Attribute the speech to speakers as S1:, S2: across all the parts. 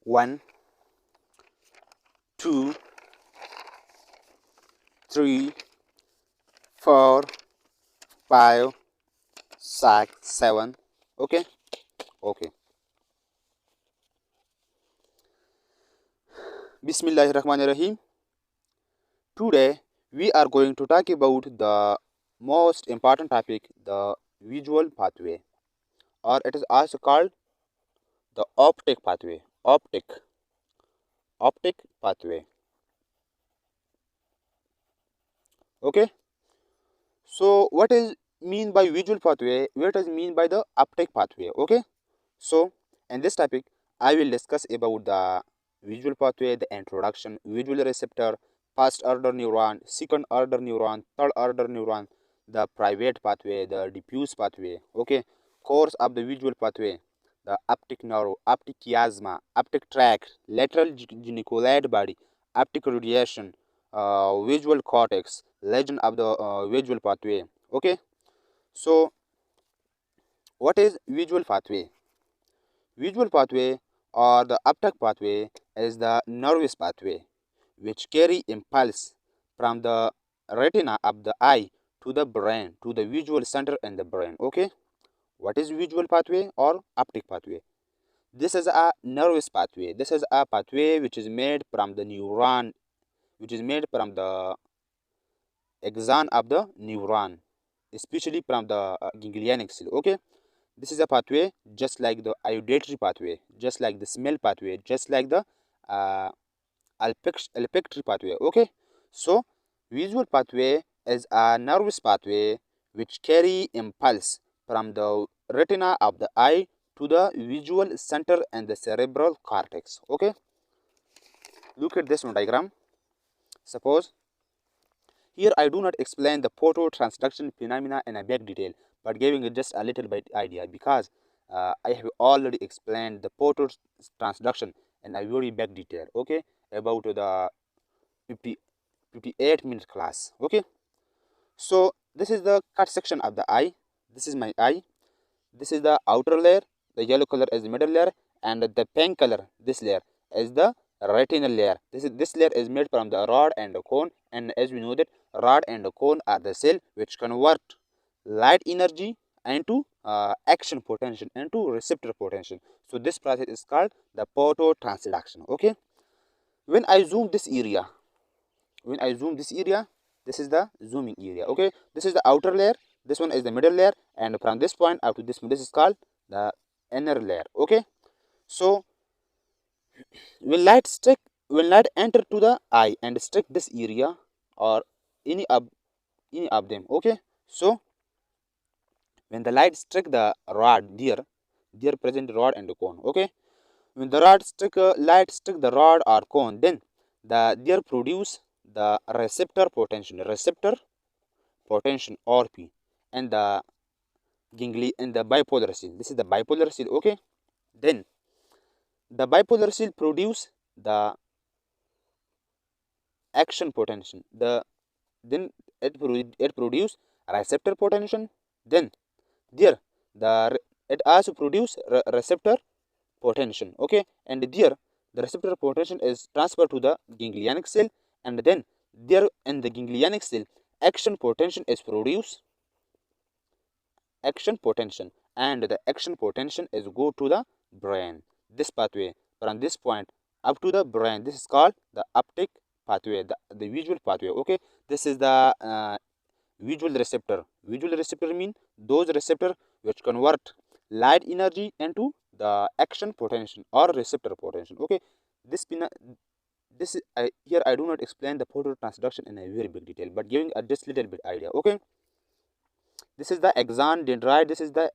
S1: 1, 2, 3, 4, 5, 6, 7. Okay. Bismillahirrahmanirrahim. Today we are going to talk about the most important topic, the visual pathway, or it is also called the optic pathway. Optic pathway. Okay. So what is mean by visual pathway? What is mean by the optic pathway? Okay. So in this topic, I will discuss about the visual pathway, the introduction, visual receptor, first order neuron, second order neuron, third order neuron, the private pathway, the diffuse pathway. Okay. Course of the visual pathway, the optic nerve, optic chiasma, optic tract, lateral geniculate body, optic radiation, visual cortex, legend of the visual pathway. Okay. So what is visual pathway? Visual pathway or the optic pathway is the nervous pathway which carry impulse from the retina of the eye to the brain, to the visual center in the brain. Okay. What is visual pathway or optic pathway? This is a nervous pathway. This is a pathway which is made from the neuron, which is made from the axon of the neuron, especially from the ganglionic cell. Okay. This is a pathway just like the auditory pathway, just like the smell pathway, just like the uh, olfactory pathway. Okay. So visual pathway is a nervous pathway which carry impulse from the retina of the eye to the visual center and the cerebral cortex. Okay. Look at this one diagram. Suppose here I do not explain the phototransduction phenomena in a big detail, but giving it just a little bit idea because I have already explained the phototransduction in a very big detail. Okay, about the 58-minute class. Okay, so this is the cut section of the eye. This is my eye. This is the outer layer. The yellow color is the middle layer, and the pink color, this layer, is the retinal layer. This layer is made from the rod and the cone, and as we know that rod and the cone are the cell which convert light energy into action potential, into receptor potential. So this process is called the phototransduction. Okay. When I zoom this area, this is the zooming area. Okay. This is the outer layer. This one is the middle layer, and from this point up to this is called the inner layer. Okay. So when light enter to the eye and strike this area or any of them. Okay. So when the light strike the rod, there present rod and the cone. Okay. When the light strike the rod or cone, then there produce the receptor potential RP, and the ganglia and the bipolar cell. This is the bipolar cell. Okay. Then the bipolar cell produce the action potential. Then it produce receptor potential. Then there it also produce receptor potential. Okay. And there the receptor potential is transferred to the ganglionic cell, and then there in the ganglionic cell action potential is produced, and the action potential is go to the brain. This pathway from this point up to the brain, this is called the optic pathway, the visual pathway. Okay. This is the visual receptor mean those receptor which convert light energy into the action potential or receptor potential. Okay. This is here I do not explain the phototransduction in a very big detail, but giving a just little bit idea. Okay. This is the axon dendrite. This is the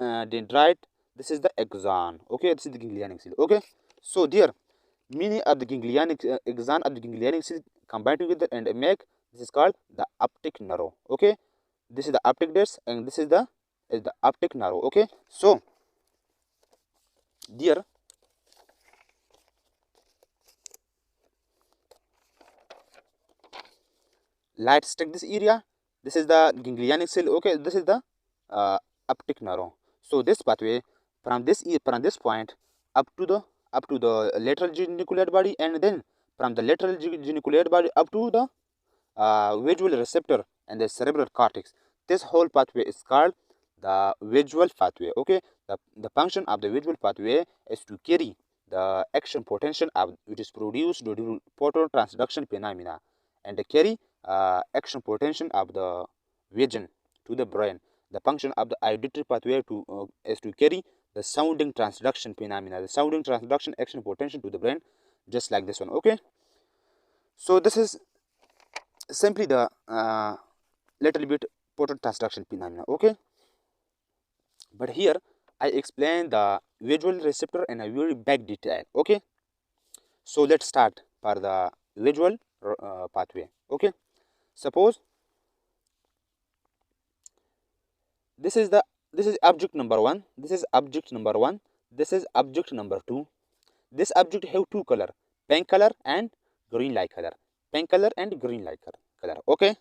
S1: dendrite. This is the axon. Okay. This is the ganglionic cell. Okay. So there many of the ganglionic axon of the ganglionic cell combine together and make this is called the optic nerve. Okay. This is the optic disc, and this is the optic nerve. Okay. So there light strike this area. This is the ganglionic cell. Okay. This is the optic nerve. So this pathway from this point up to the up to the lateral geniculate body, and then from the lateral geniculate body up to the visual receptor and the cerebral cortex. This whole pathway is called the visual pathway. Okay, the function of the visual pathway is to carry the action potential of which is produced due to photon transduction phenomena, and to carry action potential of the vision to the brain. The function of the auditory pathway is to carry the sounding transduction phenomena, the sounding transduction action potential to the brain, just like this one. Okay, so this is simply the little bit photon transduction phenomena. Okay, but here I explain the visual receptor in a very big detail. Okay, so let's start for the visual pathway. Okay, suppose this is the this is object number one, this is object number one, this is object number two. This object have two color, pink color and green light color, pink color and green light color. Okay,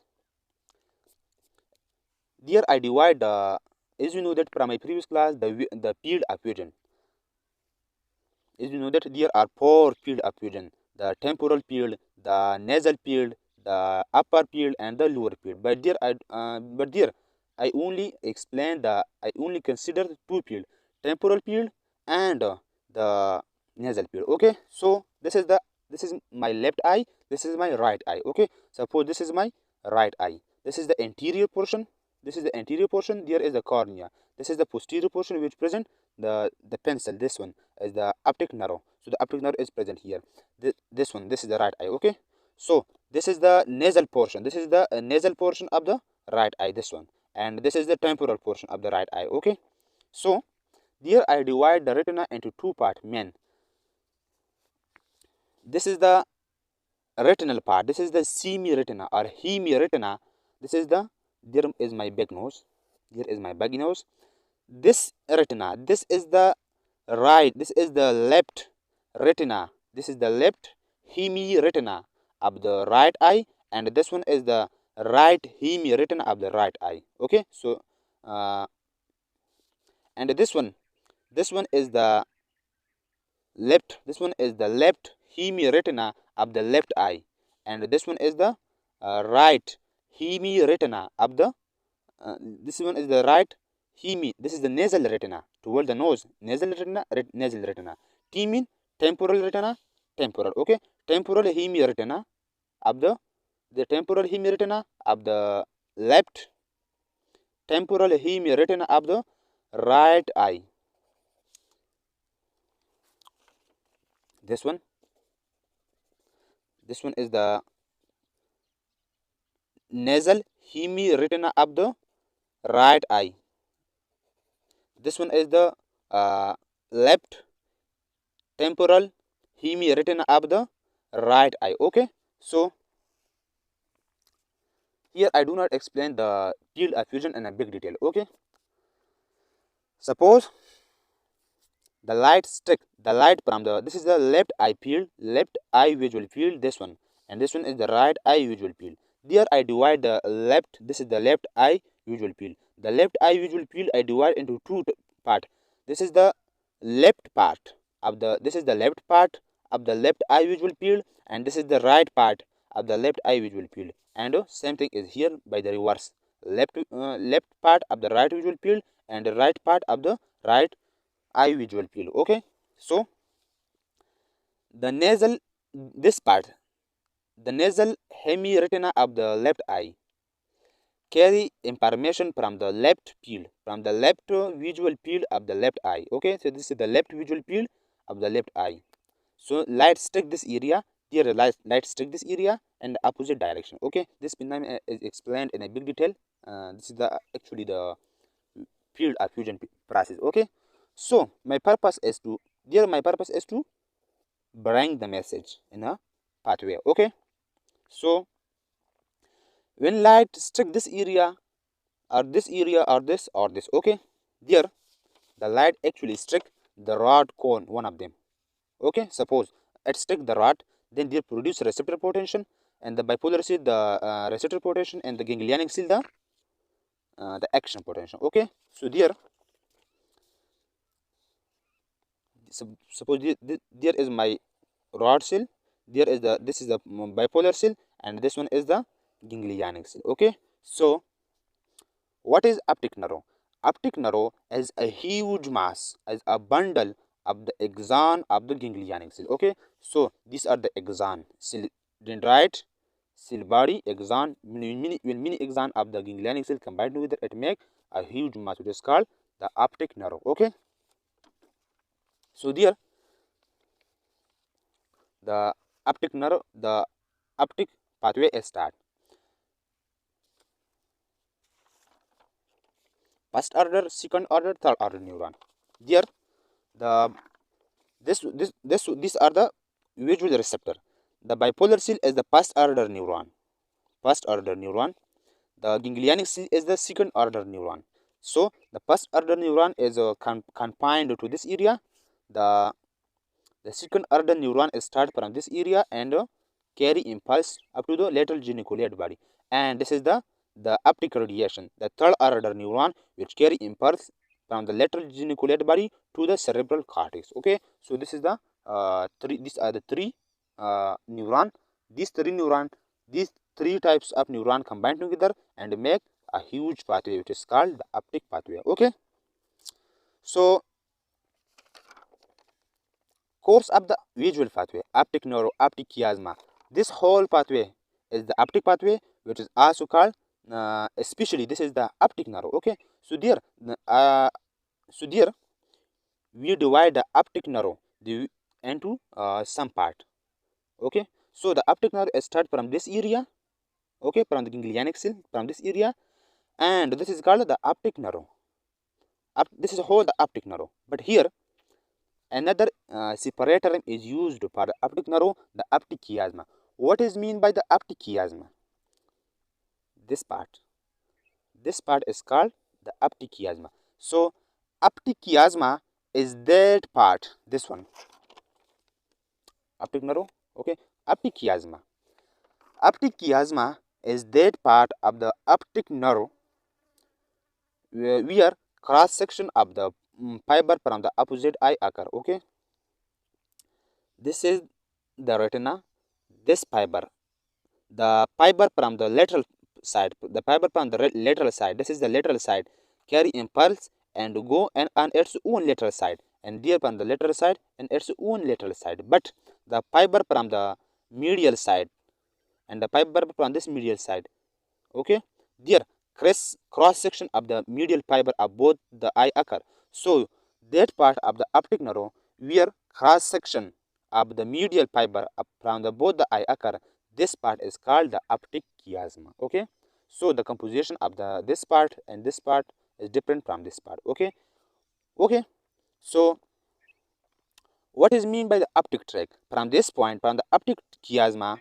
S1: here I divide as you know that from my previous class, the field of vision. As you know that there are four field of vision: the temporal field, the nasal field, the upper field, and the lower field. But there I only explain I only consider two field: temporal field and the nasal field. Okay, so this is my left eye. This is my right eye. Okay, suppose this is my right eye. This is the anterior portion. This is the anterior portion. There is the cornea. This is the posterior portion which present the pencil. This one is the optic nerve. So the optic nerve is present here. This one, this is the right eye. Okay, so this is the nasal portion. This is the nasal portion of the right eye. This one, and this is the temporal portion of the right eye. Okay, so here I divide the retina into two parts. Men, this is the retinal part. This is the semi-retina or hemi-retina. This is the there is my big nose. Here is my big nose. This retina. This is the right. This is the left retina. This is the left hemi-retina of the right eye, and this one is the right hemi-retina of the right eye. Okay, so and this one is the left. This one is the left hemi-retina of the left eye, and this one is the right hemi-retina of the this one is the right hemi. This is the nasal retina toward the nose. Nasal retina, nasal retina. T mean temporal retina, temporal. Okay, temporal hemi-retina of the temporal hemi-retina of the left, temporal hemi-retina of the right eye. This one is the nasal hemi-retina of the right eye. This one is the left temporal hemi-retina of the right eye. Okay, so here I do not explain the field of vision in a big detail. Okay, suppose the light from the this is the left eye field, left eye visual field, this one, and this one is the right eye visual field. There I divide the left. This is the left eye visual field. The left eye visual field I divide into two part. This is the left part of the this is the left part of the left eye visual field, and this is the right part of the left eye visual field. And same thing is here by the reverse. Left part of the right visual field and the right part of the right eye visual field. Okay, so the nasal this part, the nasal hemi-retina of the left eye carry information from the left field, from the left visual field of the left eye. Okay, so this is the left visual field of the left eye. So light strike this area, here light strike this area and the opposite direction. Okay, this phenomenon is explained in a big detail. This is the actually the field of fusion process. Okay, so my purpose is to bring the message in a pathway. Okay, so when light strike this area or this area or this or this, okay, there the light actually strike the rod cone, one of them. Okay, suppose it strike the rod, then they produce receptor potential, and the bipolar seal the receptor potential, and the ganglionic seal the action potential. Okay, so there suppose there is my rod cell, there is the this is the bipolar cell, and this one is the ganglionic cell. Okay, so what is optic nerve? Optic nerve is a huge mass, as a bundle of the axon of the ganglionic cell. Okay, so these are the axon cell, dendrite, cell body, axon, mini axon of the ganglionic cell combined with it make a huge mass, which is called the optic nerve. Okay, so there the optic nerve, the optic pathway is start. First order, second order, third order neuron. There the these are the visual receptor. The bipolar cell is the first order neuron. First order neuron. The ganglionic cell is the second order neuron. So the first order neuron is confined to this area. The the second order neuron is start from this area and carry impulse up to the lateral geniculate body. And this is the optic radiation. The third order neuron which carry impulse from the lateral geniculate body to the cerebral cortex. Okay, so this is the three. These are the three neuron. These three types of neuron combine together and make a huge pathway, which is called the optic pathway. Okay, so course of the visual pathway, optic nerve, optic chiasma. This whole pathway is the optic pathway, which is also called, especially this is the optic nerve. Okay, so there, so there we divide the optic nerve into some part. Okay, so the optic nerve start from this area. Okay, from the ganglionic cell, from this area, and this is called the optic nerve. This is whole the optic nerve. But here another separator is used for the optic nerve, the optic chiasma. What is mean by the optic chiasma? This part. This part is called the optic chiasma. So optic chiasma is that part. This one. Optic nerve. Okay. Optic chiasma. Optic chiasma is that part of the optic nerve where cross section of the fiber from the opposite eye occur. Okay. This is the retina. This fiber, the fiber from the lateral side, the fiber from the lateral side, this is the lateral side, carry impulse and go and on its own lateral side, and there from the lateral side and its own lateral side. But the fiber from the medial side and the fiber from this medial side, okay, there cross section of the medial fiber of both the eye occur. So that part of the optic nerve where cross section of the medial fiber from the both the eye occur, this part is called the optic chiasma. Okay, so the composition of the this part and this part is different from this part. Okay, okay, so what is mean by the optic tract? From this point, from the optic chiasma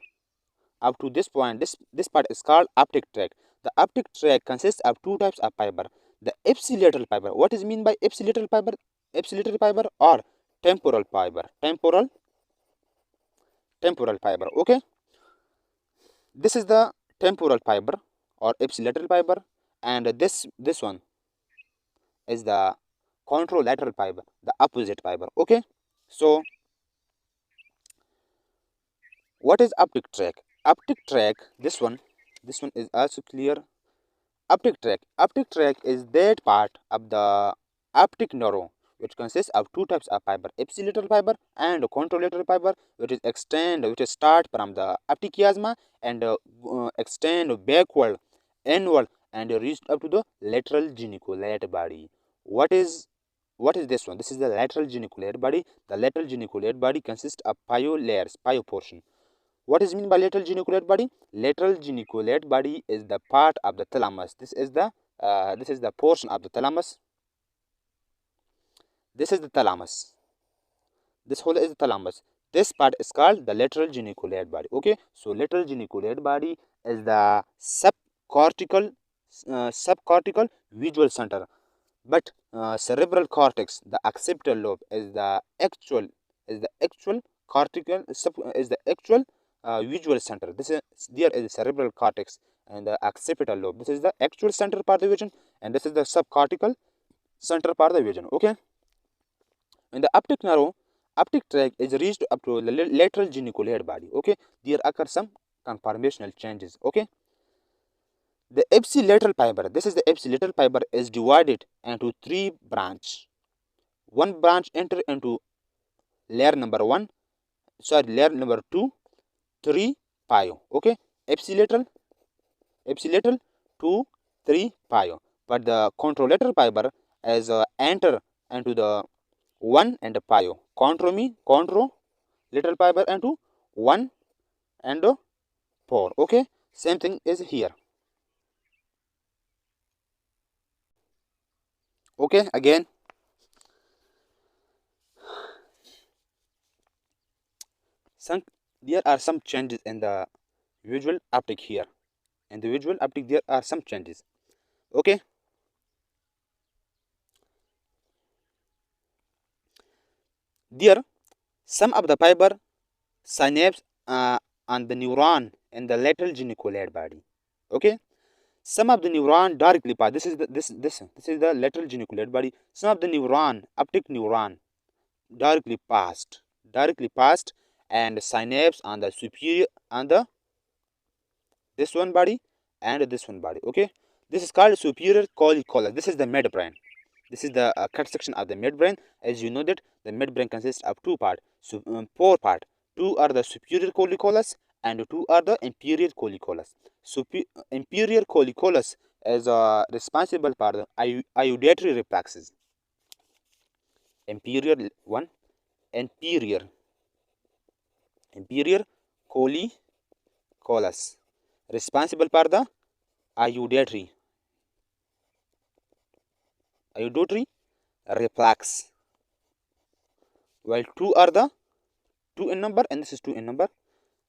S1: up to this point, this part is called optic tract. The optic tract consists of two types of fiber. The ipsilateral fiber. What is mean by ipsilateral fiber? Ipsilateral fiber or temporal fiber. Temporal fiber. Okay, this is the temporal fiber or ipsilateral fiber, and this one is the contralateral fiber, the opposite fiber. Okay, so what is optic tract? Optic tract, this one is also clear. Optic tract. Optic tract is that part of the optic nerve which consists of two types of fiber, ipsilateral fiber and contralateral fiber, which is start from the optic chiasma and extend backward, inward, and reach up to the lateral geniculate body. What is this one? This is the lateral geniculate body. The lateral geniculate body consists of pio layers, pio portion. What is mean by lateral geniculate body? Lateral geniculate body is the part of the thalamus. This is the portion of the thalamus. This is the thalamus. This whole is the thalamus. This part is called the lateral geniculate body. Okay, so lateral geniculate body is the subcortical visual center, but cerebral cortex, the occipital lobe, is the actual cortical is the actual visual center. This is there is the cerebral cortex and the occipital lobe. This is the actual center part of the vision, and this is the subcortical center part of the vision. Okay, In the optic nerve, optic tract is reached up to the lateral geniculate body. Okay, there occur some conformational changes. Okay, the ipsilateral fiber. This is the ipsilateral fiber is divided into three branch. One branch enter into layer number one. Sorry, layer number two, three, five. Okay, ipsilateral, ipsilateral, two, three, five. But the contralateral fiber is enter into the one and five. Contro lateral fiber into one and 4. Okay, same thing is here. Okay, again, some there are some changes in the visual optic here. In the visual optic, there are some changes. Okay, there some of the fiber synapse on the neuron in the lateral geniculate body. Okay, some of the neuron directly pass. This is the lateral geniculate body. Some of the neuron, optic neuron, directly passed, and synapse on the superior on the this one body and this one body. Okay, this is called superior colliculus. This is the midbrain. This is the cut section of the midbrain. As you know that the midbrain consists of two parts, so four parts. Two are the superior colliculus and two are the inferior colliculus. Inferior colliculus is responsible for the iudatory reflexes. Inferior one, inferior colliculus, responsible for the iudatory reflex, while two are the two in number and this is two in number,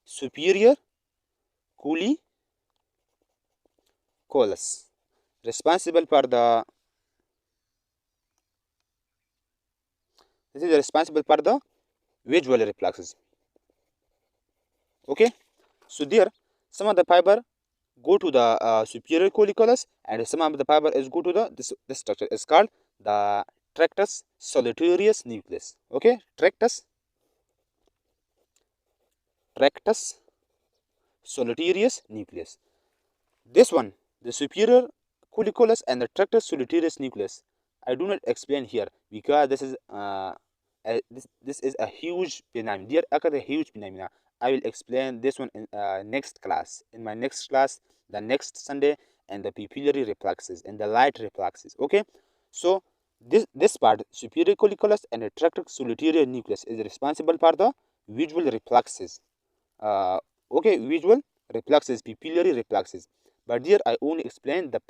S1: superior colliculus, responsible for the visual reflexes. Okay, so there some of the fiber go to the superior colliculus and some of the fiber is go to the this structure is called the tractus solitarius nucleus. Okay, tractus solitarius nucleus. This one, the superior colliculus and the tractus solitarius nucleus, I do not explain here because this is this is a huge phenomenon. There occur a huge phenomena. I will explain this one in next class. In my next class, the next Sunday, and the pupillary reflexes and the light reflexes. Okay, so this part, superior colliculus and the tractus solitarius nucleus, is responsible for the visual reflexes. Okay, visual reflexes, pupillary reflexes. But here I only explain the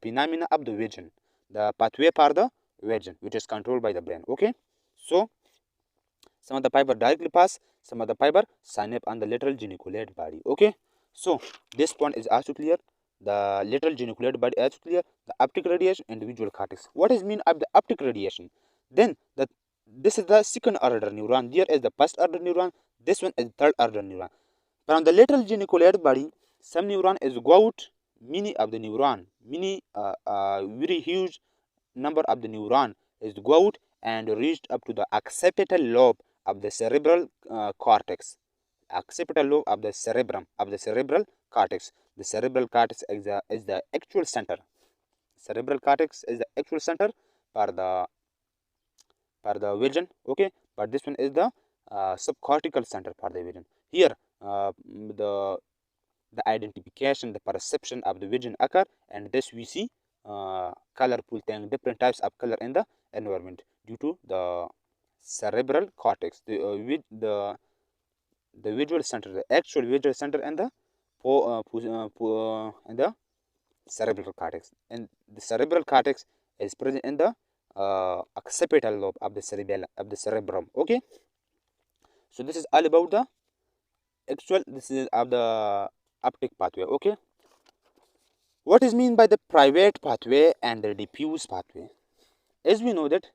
S1: phenomena of the vision, the pathway for the vision, which is controlled by the brain. Okay, so some of the fiber directly pass, some of the fiber synapse on the lateral geniculate body. Okay, so this point is also clear. The lateral geniculate body is clear. The optic radiation and the visual cortex. What is mean of the optic radiation? Then this is the second order neuron. There is the first order neuron. This one is third order neuron. From the lateral geniculate body, some neuron is go out. Many of the neuron, very huge number of the neuron is go out and reached up to the occipital lobe of the cerebral cortex. Occipital lobe of the cerebrum of the cerebral cortex. The cerebral cortex is the actual center. Cerebral cortex is the actual center for the vision. Okay, but this one is the subcortical center for the vision. Here, the identification, the perception of the vision occur, and this we see colorful thing, different types of color in the environment due to the cerebral cortex, the visual center, the actual visual center, and the cerebral cortex. And the cerebral cortex is present in the occipital lobe of the cerebrum. Okay, so this is all about the actual. This is of the optic pathway. Okay, what is mean by the private pathway and the diffuse pathway? As we know that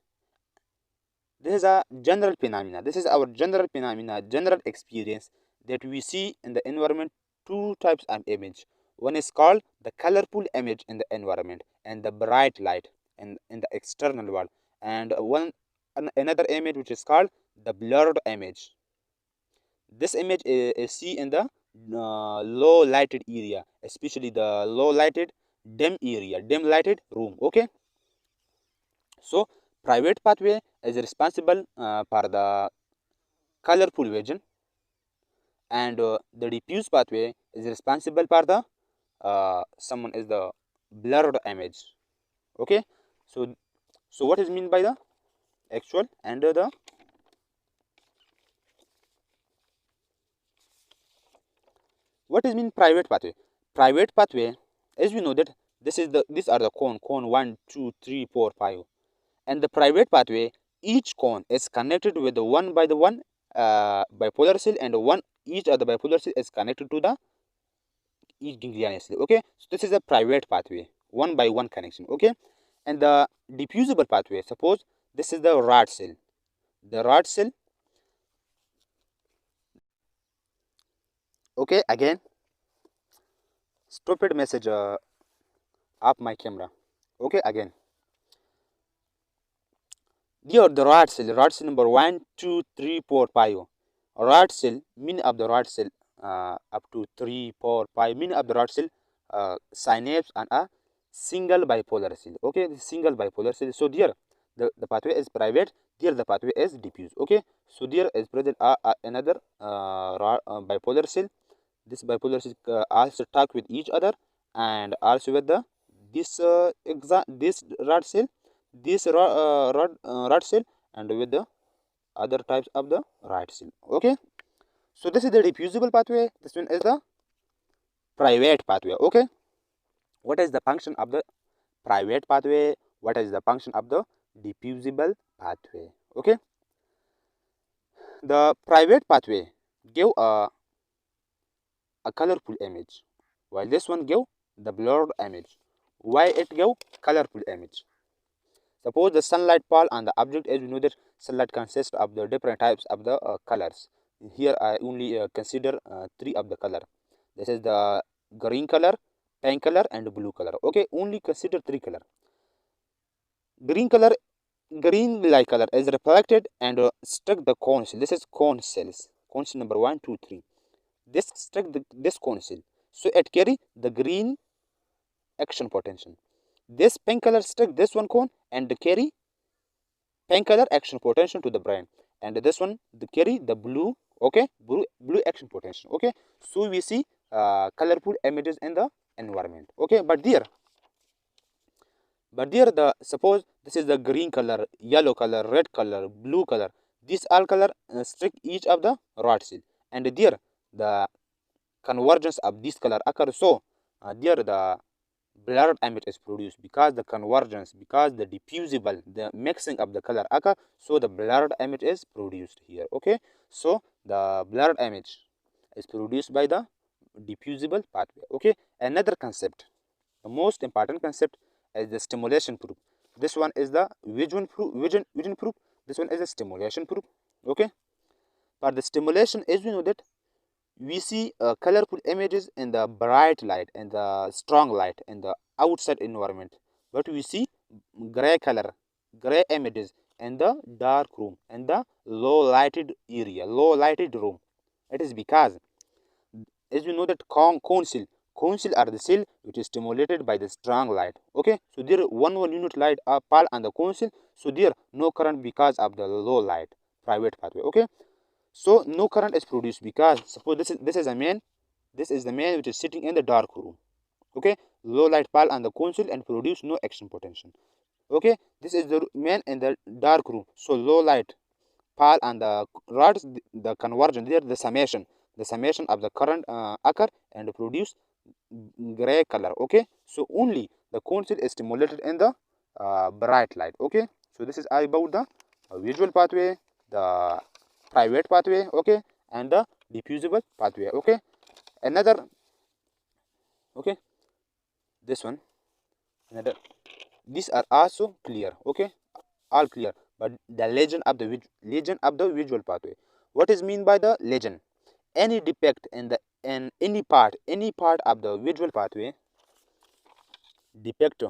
S1: this is a general phenomena. This is our general phenomena, general experience that we see in the environment. Two types of image. One is called the colorful image in the environment and the bright light in the external world. And one another image which is called the blurred image. This image is seen in the low lighted area, especially the low lighted dim area, dim lighted room. Okay, so private pathway is responsible for the colorful vision, and the diffuse pathway is responsible for the someone is the blurred image. Okay, so what is mean by the actual and the what is mean private pathway? Private pathway, as we know that these are the cone 1, 2, 3, 4, 5, and the private pathway, each cone is connected with the one by the one bipolar cell, and one each of the bipolar cell is connected to the each ganglion cell. Okay, so this is a private pathway, one by one connection. Okay, and the diffusible pathway. Suppose this is the rod cell. The rod cell. Okay, again, stupid message up my camera. Okay, again. Here the rod cell number 1, 2, 3, 4, 5. Rod cell, mean of the rod cell up to 3, 4, 5. Mean of the rod cell synapse and a single bipolar cell. Okay, the single bipolar cell. So there the pathway is private. There the pathway is diffuse. Okay, so there is present another bipolar cell. This bipolar cell also talk with each other, and also with the this rod cell, this rod cell, and with the other types of the rod cell. Okay, so this is the diffusible pathway. This one is the private pathway. Okay, what is the function of the private pathway? What is the function of the diffusible pathway? Okay, the private pathway give a colorful image, while this one give the blurred image. Why it give colorful image? Suppose the sunlight fall on the object. As we know that sunlight consists of the different types of the colors. Here I only consider three of the color. This is the green color, pink color, and blue color. Okay, only consider three color. Green color, green light color is reflected and struck the cone cell. This is cone cells. Cone cell number 1, 2, 3. This struck this cone cell, so it carry the green action potential. This pink color struck this one cone and carry pink color action potential to the brain, and this one the carry the blue. Okay, blue action potential. Okay, so we see colorful images in the environment. Okay, but there the suppose this is the green color, yellow color, red color, blue color. These all color strict each of the rod cell, and there the convergence of this color occurs. So there the blurred image is produced because the convergence, because the diffusible, the mixing of the color occur. So the blurred image is produced here. Okay, so the blurred image is produced by the diffusible pathway. Okay, another concept, the most important concept, is the stimulation proof. This one is the vision proof. Vision proof. This one is the stimulation proof. Okay, for the stimulation, as we know that we see colorful images in the bright light and the strong light in the outside environment, but we see gray color, gray images in the dark room and the low lighted area, low lighted room. It is because, as we know that cone cell are the cell which is stimulated by the strong light. Okay, so there one unit light fall on the cone cell, so there no current because of the low light, private pathway. Okay, so no current is produced because suppose this is a man, this is the man which is sitting in the dark room. Okay, low light fall on the cone cell and produce no action potential. Okay, this is the man in the dark room, so low light fall on the rods, the conversion there, the summation of the current occur and produce gray color. Okay, so only the cone cell is stimulated in the bright light. Okay, so this is about the visual pathway, the private pathway. Okay, and the diffusible pathway. Okay, another. Okay, this one, another. These are also clear. Okay, all clear, but the legend of the visual pathway. What is mean by the legend? Any defect in the in any part of the visual pathway, defect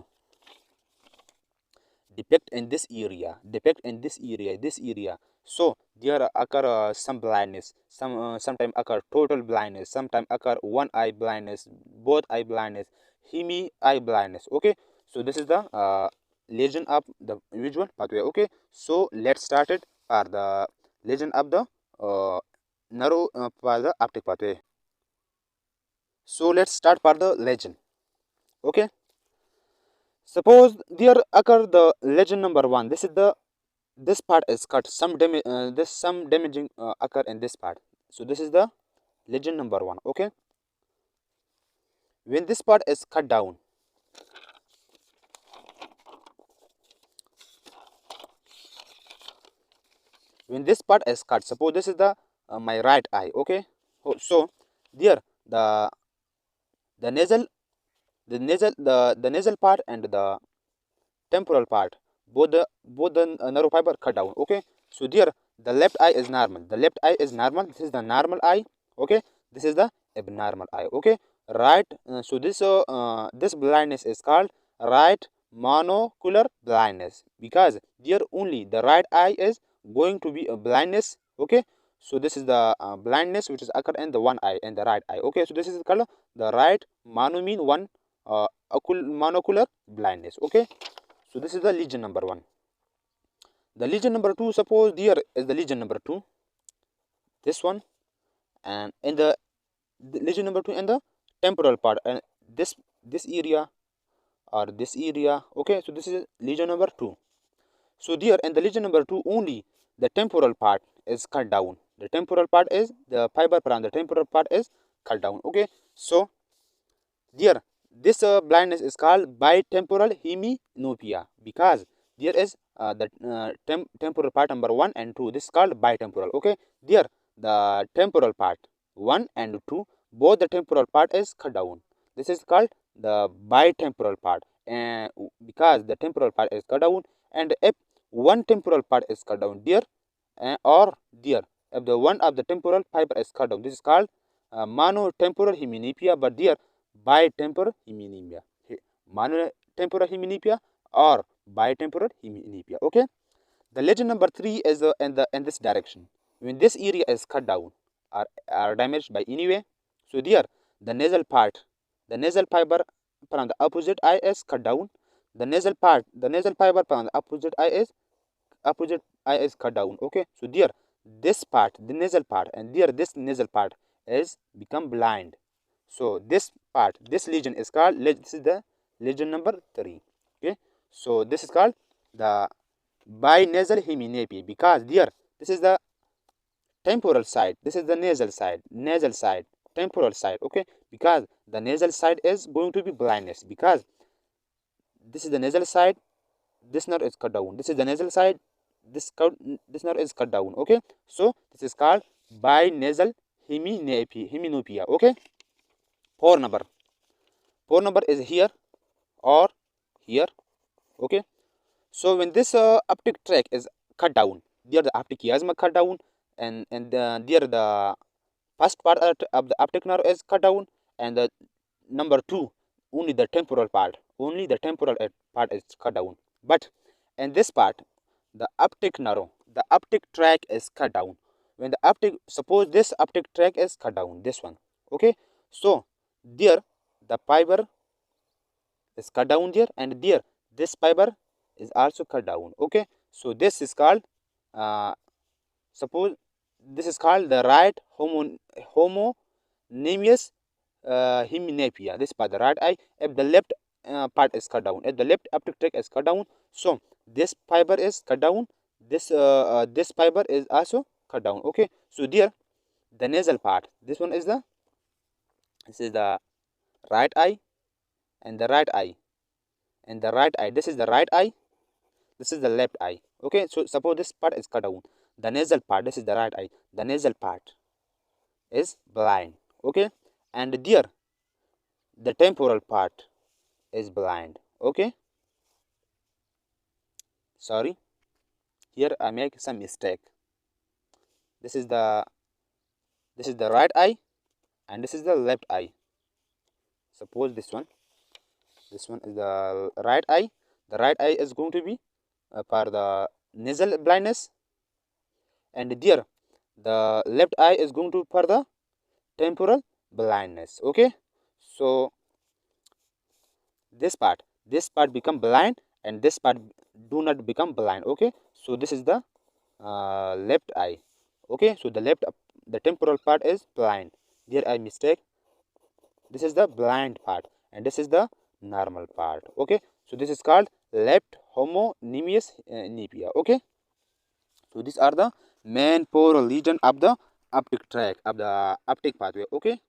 S1: depict in this area, this area. So there occur some blindness, sometime occur total blindness, sometime occur one eye blindness, both eye blindness, hemi eye blindness. Okay, so this is the legend of the visual pathway. Okay, so let's start it for the legend of the narrow for the optic pathway. So let's start for the legend. Okay, suppose there occur the legend number one. This part is cut. Some damage. This some damaging occur in this part. So this is the legend number one. Okay, when this part is cut down, when this part is cut, suppose this is the my right eye. Okay, so there the nasal the nasal part and the temporal part, both the nerve fiber cut down. Okay, so there the left eye is normal, this is the normal eye. Okay, this is the abnormal eye. Okay, right, so this blindness is called right monocular blindness, because there only the right eye is going to be a blindness. Okay, so this is the blindness which is occur in the one eye and the right eye. Okay, so this is called the right mono mean one monocular blindness. Okay, so this is the lesion number one. The lesion number two, suppose there is the lesion number two, this one, and in the lesion number two in the temporal part, and this area or this area. Okay, so this is lesion number two. So there in the lesion number two only the temporal part is cut down. The temporal part is the fiber from the temporal part is cut down. Okay, so there this blindness is called bitemporal heminopia, because there is the temporal part number 1 and 2. This is called bitemporal. Okay, there the temporal part 1 and 2, both the temporal part is cut down. This is called the bitemporal part, and because the temporal part is cut down, and if one temporal part is cut down there, or there if the one of the temporal fiber is cut down, this is called monotemporal heminopia. But there bitemporal heminopia, monotemporal heminopia or bitemporal heminopia. Okay, the legend number 3 is in this direction. When this area is cut down or damaged by any way, so there the nasal part, the nasal fiber from the opposite eye is cut down. The nasal part, the nasal fiber from the opposite eye is cut down. Okay, so there this part, the nasal part, and there this nasal part is become blind. So this part, this lesion is called, this is the lesion number 3. Okay, so this is called the binasal heminopia, because there this is the temporal side, this is the nasal side, temporal side. Okay, because the nasal side is going to be blindness, because this is the nasal side, this nerve is cut down, this is the nasal side, this nerve is cut down. Okay, so this is called binasal heminopia. Okay, four number is here or here. Okay, so when this optic tract is cut down, there the optic chiasma cut down, and there the first part of the optic nerve is cut down, and the number 2 only the temporal part, part is cut down. But in this part the optic nerve, the optic tract is cut down. When the optic, suppose this optic tract is cut down, this one. Okay, so there the fiber is cut down there, and there this fiber is also cut down. Okay, so this is called suppose this is called the right homonymous heminopia. This part the right eye, if the left part is cut down, if the left optic tract is cut down, so this fiber is cut down, this fiber is also cut down. Okay, so there the nasal part, this is the right eye, and the right eye, and the right eye, this is the right eye, this is the left eye. Okay, so suppose this part is cut down, the nasal part, this is the right eye, the nasal part is blind. Okay, and there the temporal part is blind. Okay, sorry, here I make some mistake. This is the right eye, and this is the left eye. Suppose this one is the right eye. The right eye is going to be for the nasal blindness, and there the left eye is going to for the temporal blindness. Okay, so this part become blind, and this part do not become blind. Okay, so this is the left eye. Okay, so the temporal part is blind. There I mistake. This is the blind part, and this is the normal part. Okay, so this is called left homonymous nepia. Okay, so these are the main four lesion of the optic tract of the optic pathway. Okay,